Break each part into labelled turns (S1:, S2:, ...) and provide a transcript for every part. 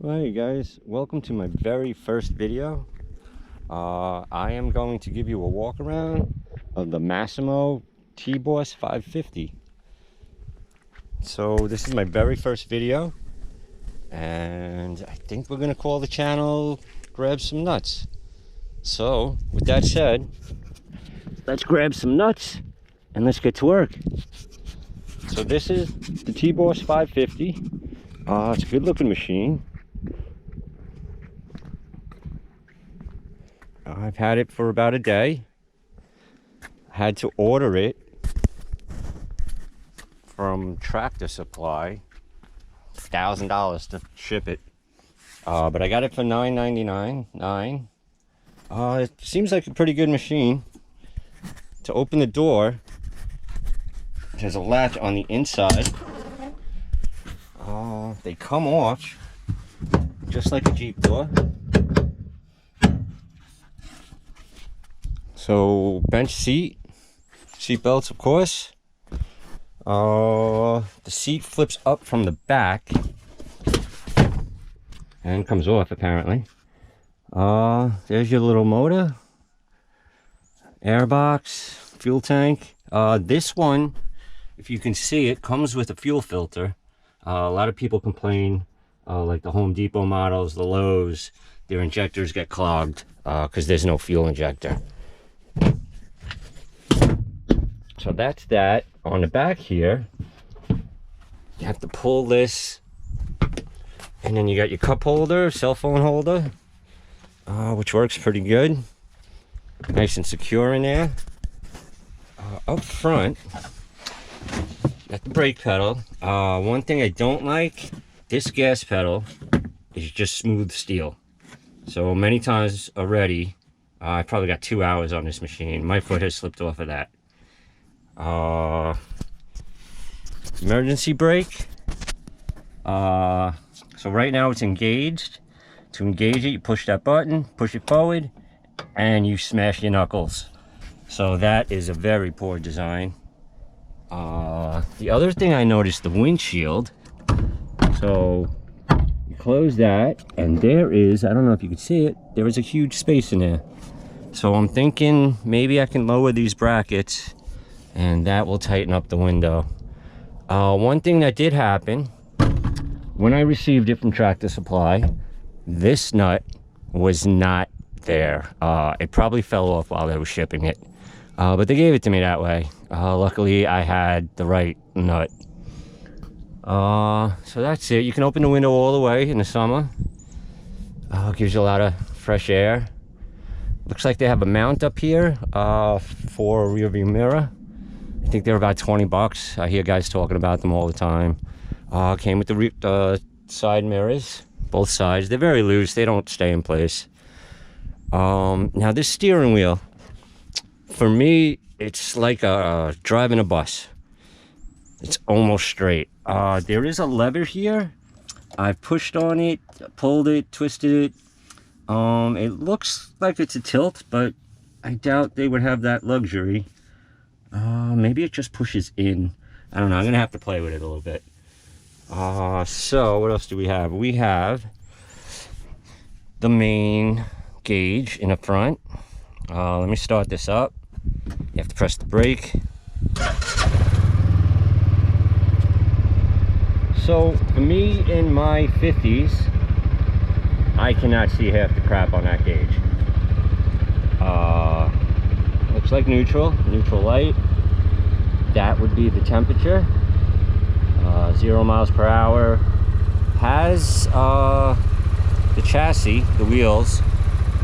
S1: Hey guys, welcome to my very first video. I am going to give you a walk around of the Massamo tboss 550. So this is my very first video, and I think we're gonna call the channel Grab Some Nuts. So with that said, let's grab some nuts and let's get to work. So this is the tboss 550. It's a good looking machine. I've had it for about a day. Had to order it from Tractor Supply. $1,000 to ship it. But I got it for $9.99. It seems like a pretty good machine. To open the door, there's a latch on the inside. They come off just like a Jeep door. So bench seat belts, of course. The seat flips up from the back and comes off apparently. There's your little motor, airbox, fuel tank. This one, if you can see it, comes with a fuel filter. A lot of people complain, like the Home Depot models, the Lowe's, their injectors get clogged because there's no fuel injector. So that's that. On the back here, you have to pull this, and then you got your cup holder, cell phone holder, which works pretty good. Nice and secure in there. Up front, got the brake pedal. One thing I don't like, this gas pedal is just smooth steel. So many times already, I probably got 2 hours on this machine. My foot has slipped off of that. Emergency brake. So right now it's engaged. To engage it, you push that button, push it forward, and you smash your knuckles. So that is a very poor design. The other thing I noticed, the windshield. So you close that, and there is, I don't know if you can see it, there is a huge space in there. So I'm thinking maybe I can lower these brackets and that will tighten up the window. One thing that did happen, when I received it from Tractor Supply, this nut was not there. It probably fell off while they were shipping it. But they gave it to me that way. Luckily, I had the right nut. So that's it. You can open the window all the way in the summer. Gives you a lot of fresh air. Looks like they have a mount up here for a rear view mirror. I think they're about 20 bucks. I hear guys talking about them all the time. Came with the side mirrors, both sides. They're very loose. They don't stay in place. Now this steering wheel, for me, it's like driving a bus. It's almost straight. There is a lever here. I've pushed on it, pulled it, twisted it. It looks like it's a tilt, but I doubt they would have that luxury. Maybe it just pushes in. I don't know. I'm gonna have to play with it a little bit. So what else do we have? We have the main gauge in the front. Let me start this up. You have to press the brake. So for me in my 50s, I cannot see half the crap on that gauge. Looks like neutral light. That would be the temperature. 0 miles per hour. Has the chassis, the wheels.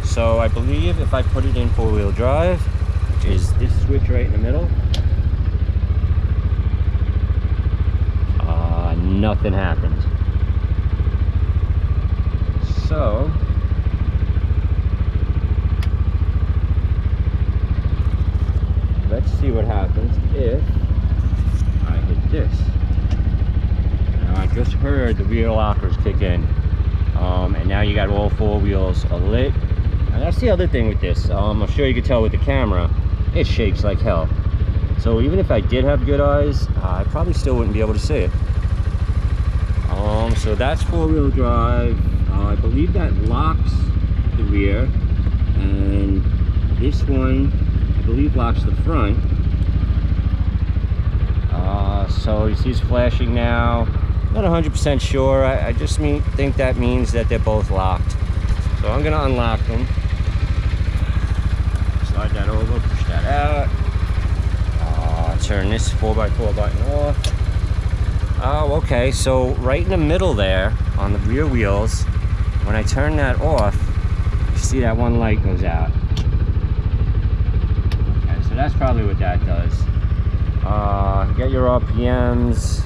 S1: So I believe if I put it in 4-wheel drive, which is this switch right in the middle, nothing happens. So let's see what happens if I hit this. Now I just heard the wheel lockers kick in, and now you got all 4 wheels lit. And that's the other thing with this. I'm sure you can tell with the camera, it shakes like hell. So even if I did have good eyes, I probably still wouldn't be able to see it. So that's four-wheel drive. I believe that locks the rear, and this one I believe locks the front. So you see it's flashing now. Not 100% sure. I just think that means that they're both locked. So I'm gonna unlock them. Slide that over, push that out. Turn this 4x4 button off. Oh, okay, so right in the middle there, on the rear wheels, when I turn that off, you see that one light goes out. Okay, so that's probably what that does. Get your RPMs.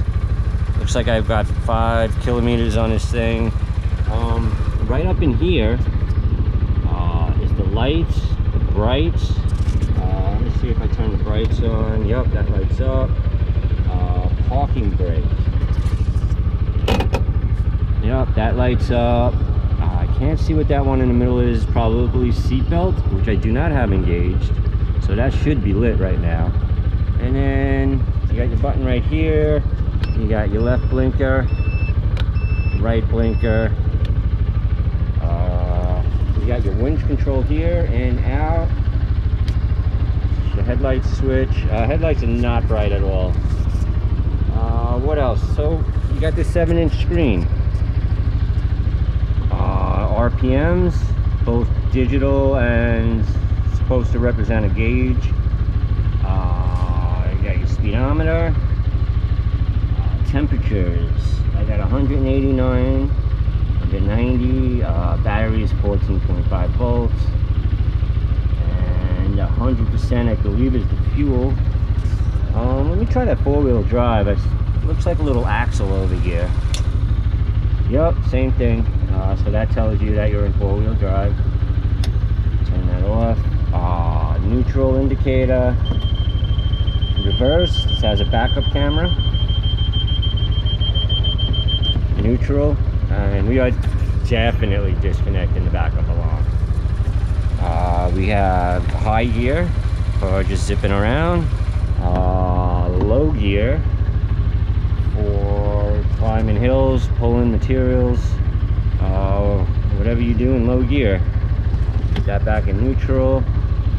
S1: Looks like I've got 5 kilometers on this thing. Right up in here is the lights, the brights. Let me see if I turn the brights on. Yep, that lights up. Parking brake. Yep, that lights up. I can't see what that one in the middle is. Probably seatbelt, which I do not have engaged. So that should be lit right now. And then you got your button right here. You got your left blinker, right blinker. You got your winch control here and out. The headlight switch. Headlights are not bright at all. What else? So you got this 7-inch screen. RPMs, both digital and supposed to represent a gauge. You got your speedometer. Temperatures. I got 189, 190. Battery is 14.5 volts. And 100% I believe is the fuel. Let me try that four-wheel drive. It looks like a little axle over here. Yep, same thing. So that tells you that you're in four-wheel drive. Turn that off. Neutral indicator. Reverse. This has a backup camera. Neutral. And we are definitely disconnecting the backup alarm. We have high gear for just zipping around. Low gear for climbing hills, pulling materials, whatever you do in low gear. Put that back in neutral.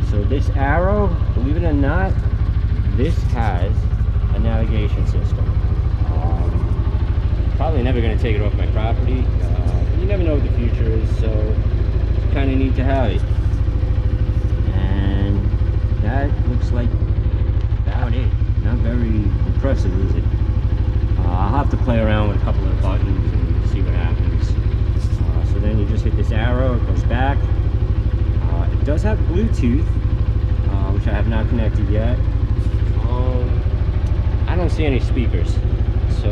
S1: So this arrow, believe it or not, this has a navigation system. Probably never going to take it off my property. But you never know what the future is, so it's kind of neat to have it. And that looks like about it. Not very impressive, is it? I'll have to play around with a couple of buttons and see what happens. So then you just hit this arrow, it goes back. It does have Bluetooth, which I have not connected yet. I don't see any speakers, so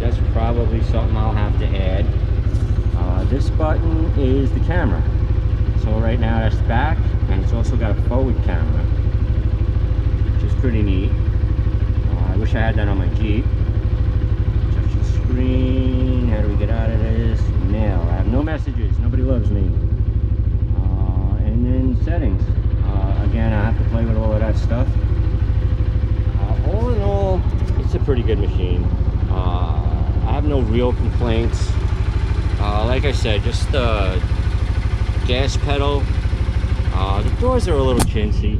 S1: that's probably something I'll have to add. This button is the camera. So right now that's back, and it's also got a forward camera, which is pretty neat. I wish I had that on my Jeep. Touch the screen. How do we get out of this? Mail. I have no messages. Nobody loves me. And then settings. Again, I have to play with all of that stuff. All in all, it's a pretty good machine. I have no real complaints. Like I said, just the gas pedal. The doors are a little chintzy.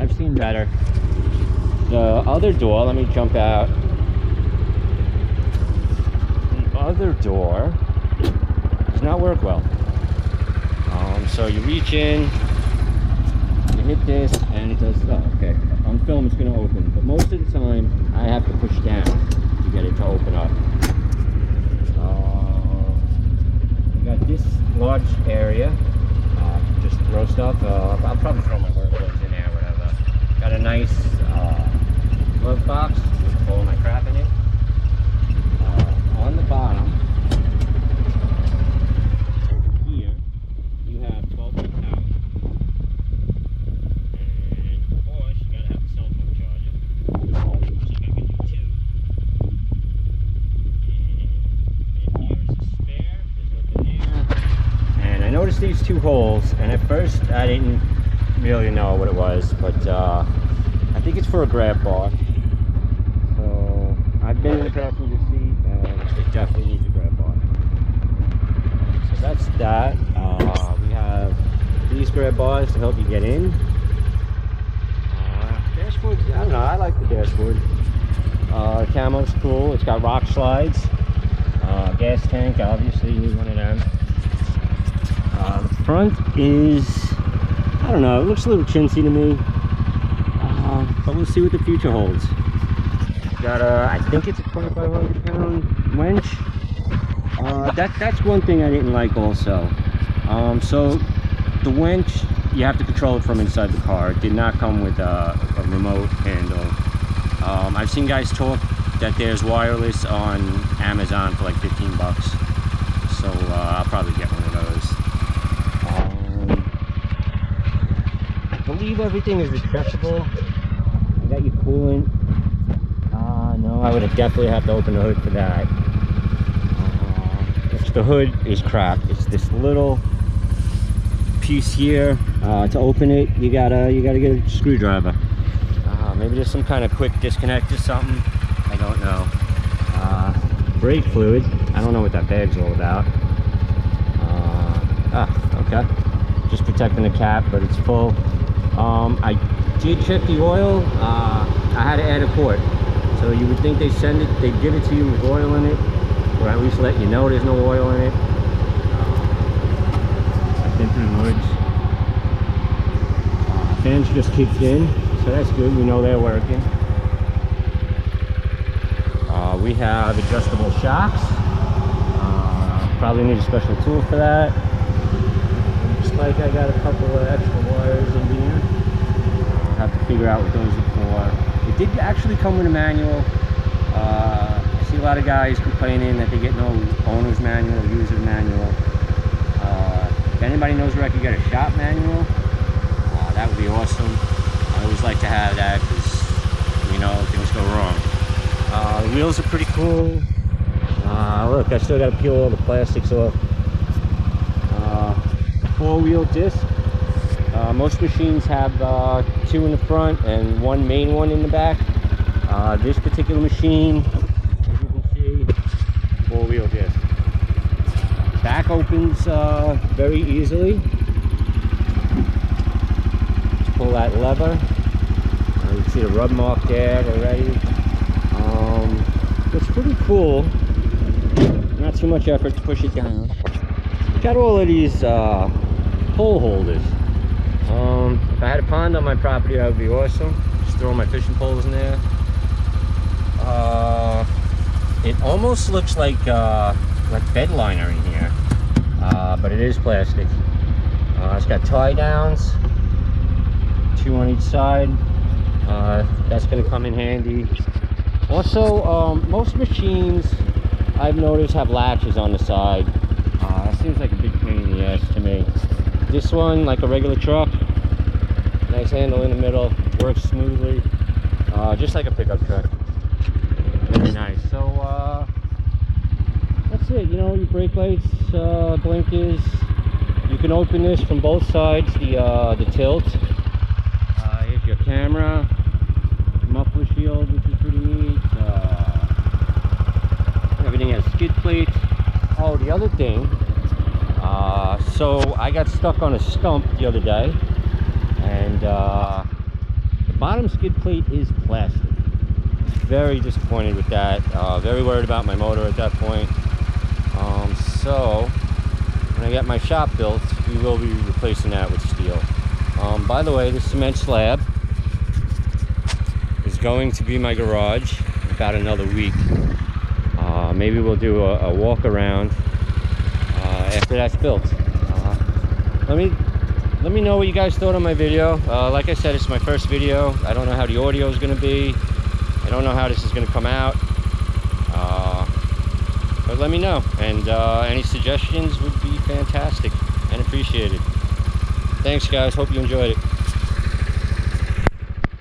S1: I've seen better. The other door, let me jump out. The other door does not work well. So you reach in, you hit this, and it does stuff. Okay, on film it's going to open, but most of the time I have to push down to get it to open up. I got this large area. Just throw stuff. I'll probably throw my work clothes in there, whatever. Got a nice glove box with all my crap in it. On the bottom, over here, you have 12-volt power. And of course, you gotta have the cell phone charger. Which I can do too. And here's a spare. There's nothing there. And I noticed these two holes, and at first I didn't really know what it was, but I think it's for a grab bar. So I've been passenger seat, and it definitely needs a grab bar. So that's that. We have these grab bars to help you get in. Dashboard, I don't know, I like the dashboard. Camo's cool. It's got rock slides. Gas tank, obviously you need one of them. The front is, I don't know, it looks a little chintzy to me. But we'll see what the future holds. Got a, I think it's a 2,500 pound winch. That's one thing I didn't like also. So the winch, you have to control it from inside the car. It did not come with a remote handle. I've seen guys talk that there's wireless on Amazon for like 15 bucks. So I'll probably get one of those. I believe everything is retractable. I got your coolant. No, I would definitely have to open the hood for that. The hood is crap. It's this little piece here. To open it, you gotta get a screwdriver. Maybe there's some kind of quick disconnect or something. I don't know. Brake fluid. I don't know what that bag's all about. Okay. Just protecting the cap, but it's full. I did check the oil. I had to add a quart. So you would think they send it, they give it to you with oil in it, or at least let you know there's no oil in it. I've been through the woods. Fans just kicked in, so that's good. We know they're working. We have adjustable shocks. Probably need a special tool for that. Looks like I got a couple of extra wires in here. I'll have to figure out what those are for. It did actually come with a manual. I see a lot of guys complaining that they get no owner's manual, user's manual. If anybody knows where I could get a shop manual, that would be awesome. I always like to have that because, you know, things go wrong. The wheels are pretty cool. Look, I still got to peel all the plastics off. 4-wheel disc. Most machines have 2 in the front and 1 main one in the back. This particular machine, as you can see, 4-wheel disc. Back opens very easily. Just pull that lever. You can see the rub mark there already. It's pretty cool. Not too much effort to push it down. Got all of these pole holders. If I had a pond on my property, that would be awesome. Just throw my fishing poles in there. It almost looks like bed liner in here, but it is plastic. It's got tie downs, 2 on each side. That's going to come in handy. Also, most machines I've noticed have latches on the side. That seems like a big pain in the ass to me. This one, like a regular truck, nice handle in the middle, works smoothly, just like a pickup truck. Very nice. So that's it. You know, your brake lights, blinkers. You can open this from both sides. The tilt. Here's your camera, muffler shield, which is pretty neat. Everything has skid plates. Oh, the other thing. So I got stuck on a stump the other day, and the bottom skid plate is plastic. Very disappointed with that. Very worried about my motor at that point. So when I get my shop built, we will be replacing that with steel. By the way, the cement slab is going to be my garage in about another week. Maybe we'll do a walk around after that's built. Let me know what you guys thought on my video. Like I said, it's my first video. I don't know how the audio is going to be. I don't know how this is going to come out. But let me know. And any suggestions would be fantastic and appreciated. Thanks, guys. Hope you enjoyed it.